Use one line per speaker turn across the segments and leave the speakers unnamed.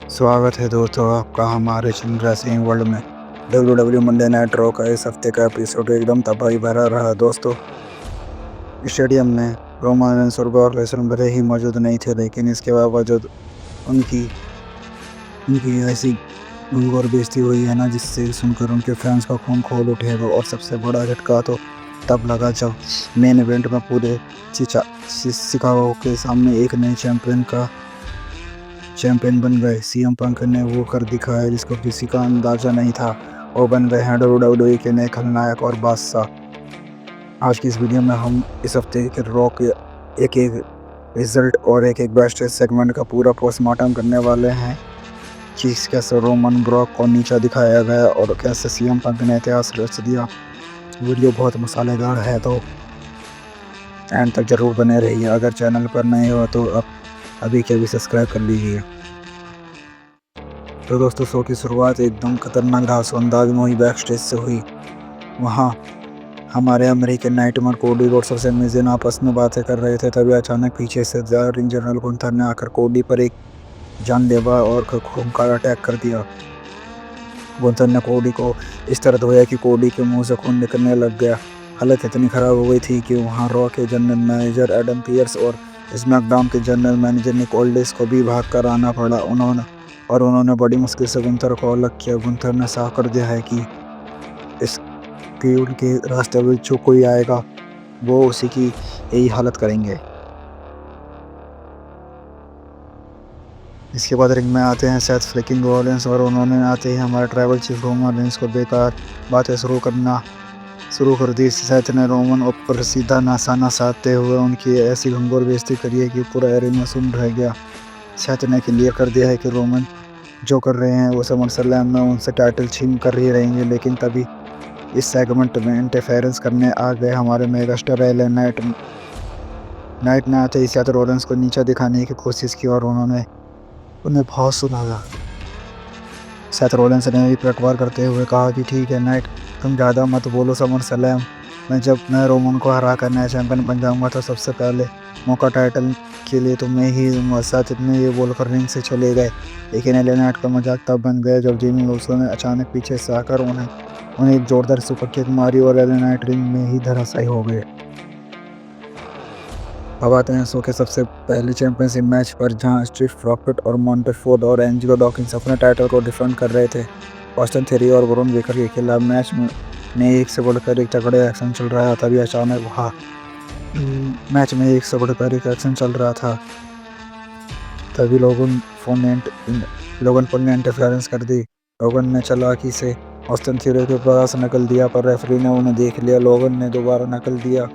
स्वागत है दोस्तों आपका हमारे चैनल रेसलिंग वर्ल्ड में। WWE मंडे नाइट रॉ का इस हफ्ते का एपिसोड एकदम तबाही भरा रहा दोस्तों। स्टेडियम में रोमन रेंस और ब्रॉक लेसनर भले ही मौजूद नहीं थे, लेकिन इसके बावजूद उनकी उनकी ऐसी गूंग और बेइज्जती हुई है ना, जिससे सुनकर उनके फैंस का खून खोल उठेगा। और सबसे बड़ा झटका तो तब लगा जब मेन इवेंट में पूरे शिकागो के सामने एक नए चैंपियन बन गए। सीएम पंक ने वो कर दिखाया जिसको किसी का अंदाजा नहीं था। वो बन गए हैं WWE के नए खलनायक और बादशाह। आज की इस वीडियो में हम इस हफ्ते के रॉ के एक एक रिजल्ट और एक एक बेस्ट सेगमेंट का पूरा पोस्टमार्टम करने वाले हैं कि कैसे रोमन ब्रॉक को नीचा दिखाया गया और कैसे सीएम पंक ने इतिहास रच दिया। वीडियो बहुत मसालेदार है, तो एंड तक जरूर बने रहिए। अगर चैनल पर नए हो तो अभी के अभी सब्सक्राइब कर लीजिए। तो दोस्तों, शो की शुरुआत एकदम खतरनाक धांसू अंदाज में हुई। बैक स्टेज से हुई। वहाँ हमारे अमेरिकन नाइटमेयर कोडी रोड्स और सैमी ज़ेन आपस में बातें कर रहे थे। तभी अचानक पीछे से रिंग जनरल गुंथर ने आकर कोडी पर एक जानलेवा और खूंखार अटैक कर दिया। गुंथर ने कोडी को इस तरह धोया कि कोडी के मुंह से खून निकलने लग गया। हालत इतनी खराब हो गई थी कि वहाँ रॉ के जनरल मैनेजर एडम पियर्स और स्मैकडाउन के जनरल मैनेजर निक ओल्डिस को भी भाग कर आना पड़ा। उन्होंने बड़ी मुश्किल से गुंथर को अलग किया। गुंथर ने साफ कर दिया है कि इस फ्यूल के रास्ते में जो कोई आएगा वो उसी की यही हालत करेंगे। इसके बाद रिंग में आते हैं सेथ फ्लिकिंग रॉलिंस और उन्होंने आते ही हमारे ट्राइबल चीफ रोमन रेंस को बेकार बातें शुरू कर दी। सेथ ने रोमन ऊपर सीधा नासाना साधते हुए उनकी ऐसी घंघोर बेइज्जती करी है कि पूरा एरिना सुन रह गया। सेथ ने क्लियर कर दिया है कि रोमन जो कर रहे हैं वो समरस्लैम में उनसे टाइटल छीन कर ही रहेंगे। लेकिन तभी इस सेगमेंट में इंटरफेरेंस करने आ गए हमारे मेगा स्टार एलए नाइट ने आते ही सेथ रॉलिंस को नीचा दिखाने की कोशिश की और उन्हें बहुत सुनाया। सेथ रॉलिंस ने भी पलटवार करते हुए कहा कि ठीक है नाइट, तुम ज़्यादा मत बोलो। समरस्लैम में जब मैं रोमन को हरा कर नया चैंपियन बन जाऊंगा तो सबसे पहले मौका टाइटल के लिए तुम्हें ही दूंगा। सेथ ने ये बोलकर रिंग से चले गए। लेकिन एलए नाइट का मजाक तब बन गया जब जिमी ऊसो ने अचानक पीछे से आकर उन्हें एक जोरदार सुपर किक मारी और एलए नाइट रिंग में ही धराशायी हो गए। अब आते हैं शो के सबसे पहले चैंपियनशिप मैच पर, जहां स्ट्रीट प्रॉफिट और मॉन्टे फोर्ड और एंजेलो डॉकिंस अपने टाइटल को डिफेंड कर रहे थे। ऑस्टिन थ्योरी और ब्रॉन बेकर के खिलाफ मैच में एक से बढ़कर एक तगड़े एक्शन चल रहा था। तभी अचानक वहाँ मैच में एक से बढ़कर एक एक्शन चल रहा था। तभी लोगन पॉल ने इंटरफेरेंस कर दी। लोगन ने चालाकी से ऑस्टिन थ्योरी के पास नकल दिया, पर रेफरी ने उन्हें देख लिया। लोगन ने दोबारा नकल दिया।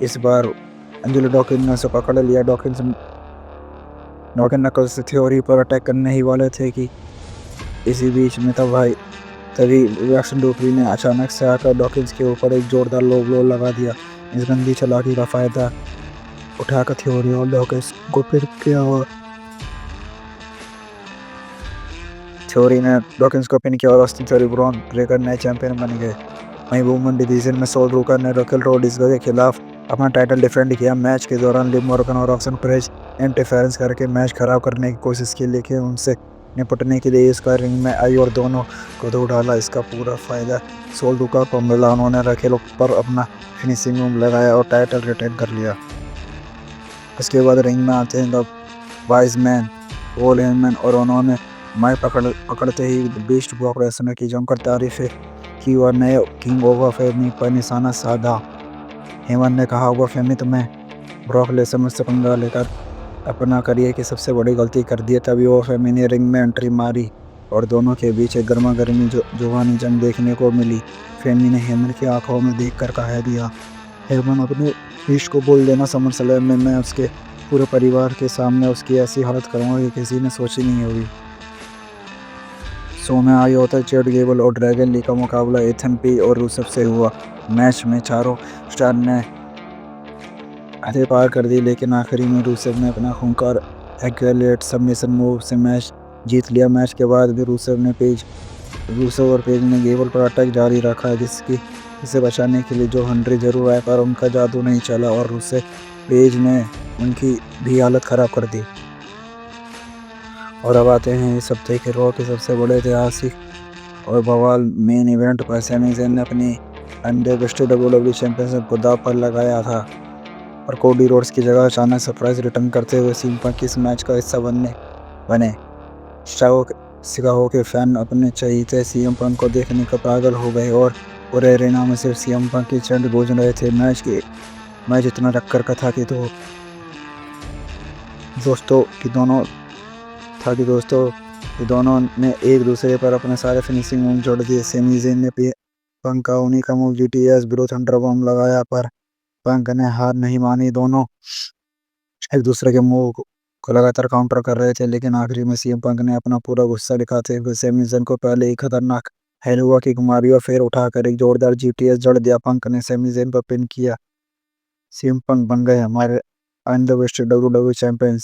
इस बार एंजेलो डॉकिंस ने उसे पकड़ लिया। डॉकिंस नकल से थ्योरी पर अटैक करने ही वाले थे कि इसी बीच में तभी रिएक्शन डुप्री ने अचानक से आकर डॉकिंस के ऊपर एक जोरदार लो ब्लो लगा दिया। इस गंदी चालाकी का फायदा उठाकर थ्योरी और डॉकिंस को फिर किया और थ्योरी ने डॉकिंस को पिन किया और ऑस्टिन थ्योरी ब्रॉन ब्रेकर नए चैंपियन बन गए। वहीं वुमेन डिवीजन में सोल रूकर ने रकेल रोड्रिग्स के खिलाफ अपना टाइटल डिफेंड किया। मैच के दौरान लिव मॉर्गन और रॉक्सन पेरेज इंटरफेरेंस करके मैच खराब करने की कोशिश की, लेकिन उनसे निपटने के लिए इसका रिंग में आई और दोनों को धो डाला। इसका पूरा फायदा सोल रूकर को मिला। उन्होंने रकेल पर अपना फिनिशिंग मूव लगाया और टाइटल रिटेन कर लिया। इसके बाद रिंग में आते हैं the wise man Paul Heyman और उन्होंने माइक पकड़ते ही बीस्ट ब्रॉक लेसनर की जमकर तारीफें की और नए किंग ओवर फेमी पर निशाना साधा। हेमन ने कहा, ओवर फेमी तुम्हें ब्रॉक लेसनर से पंगा लेकर अपना करियर की सबसे बड़ी गलती कर दी। तभी ओवर फेमी ने रिंग में एंट्री मारी और दोनों के बीच एक गर्मा गर्मी जुबानी जंग देखने को मिली। फेमी ने हेमन की आंखों में देखकर कह दिया, हेमन अपने इश्क को बोल देना। समरस्लैम में मैं उसके पूरे परिवार के सामने उसकी ऐसी हालत करूँगा कि किसी ने सोची नहीं होगी। शो में आई होता है चैट गेबल और ड्रैगन ली का मुकाबला एथन पे और रूसेव से हुआ। मैच में चारों स्टार ने हदें पार कर दी, लेकिन आखिरी में रूसेव ने अपना खूंखार एक्सेलेरेट सबमिशन मूव से मैच जीत लिया। मैच के बाद भी रूसेव और पेज ने गेबल पर अटैक जारी रखा है, जिसे बचाने के लिए जो हंड्री जरूर आए, पर उनका जादू नहीं चला और पेज ने उनकी भी हालत खराब कर दी। और अब आते हैं इस हफ्ते के रॉ के सबसे बड़े ऐतिहासिक और बवाल मेन इवेंट पर। सैमी ज़ेन ने अपनी अनडेफिएटेड डब्ल्यूडब्ल्यूई चैंपियनशिप को दांव पर लगाया था और कोडी रोड्स की जगह अचानक सरप्राइज रिटर्न करते हुए सीएम पंक इस मैच का हिस्सा बने। शिकागो शिकागो के फैन अपने चहीते सीएम पंक को देखने का पागल हो गए और पूरे एरिना में सिर्फ सीएम पंक की चैंट गूंज रहे थे। मैच इतना टक्कर का था कि दोनों ने एक दूसरे पर अपने सारे फिनिशिंग मूव जोड़ दिए। सैमी ज़ेन ने पंक का उन्हीं का move GTS bro thunder bomb लगाया, पर पंक ने हार नहीं मानी। दोनों एक दूसरे के मूव को लगातार काउंटर कर रहे थे, लेकिन आखिरी में सीएम पंक ने अपना पूरा गुस्सा दिखाते हुए सैमी ज़ेन को पहले ही खतरनाक हेलुआ किक मारी और फिर उठाकर एक जोरदार जीटीएस जड़ दिया। पंक ने सैमी ज़ेन पर पिन किया। सीएम पंक बन गए हमारे अनडेफिएटेड डब्ल्यूडब्ल्यूई चैंपियन।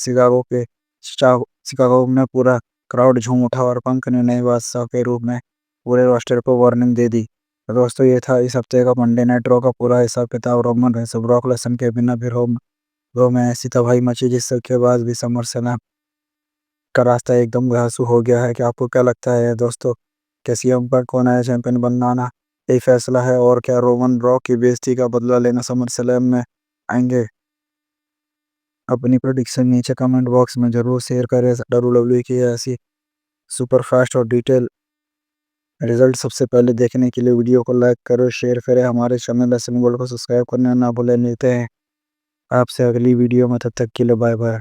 शिकागो में पूरा क्राउड झूम उठा और पंक ने नए बादशाह के रूप में पूरे रोस्टर को वार्निंग दे दी। तो दोस्तों, ये था इस हफ्ते का मंडे नाइट रॉ का पूरा हिसाब किताब। रोमन रेंस और ब्रॉक लेसनर के बिना भी रॉ में ऐसी तबाही मची जिसके बाद भी समरस्लैम का रास्ता एकदम घासू हो गया है। क्या आपको क्या लगता है दोस्तों, क्या सीएम पंक को नया चैंपियन बनाना यही फैसला है, और क्या रोमन रॉ की बेइज्जती का बदला लेना समरस्लैम में आएंगे? अपनी प्रेडिक्शन नीचे कमेंट बॉक्स में जरूर शेयर करें। डब्ल्यूडब्ल्यूई की ऐसी सुपर फास्ट और डिटेल रिजल्ट सबसे पहले देखने के लिए वीडियो को लाइक करो, शेयर करें, हमारे चैनल रेसलिंग वर्ल्ड को सब्सक्राइब करना ना भूलें। मिलते हैं आपसे अगली वीडियो में, तब तक के लिए बाय बाय।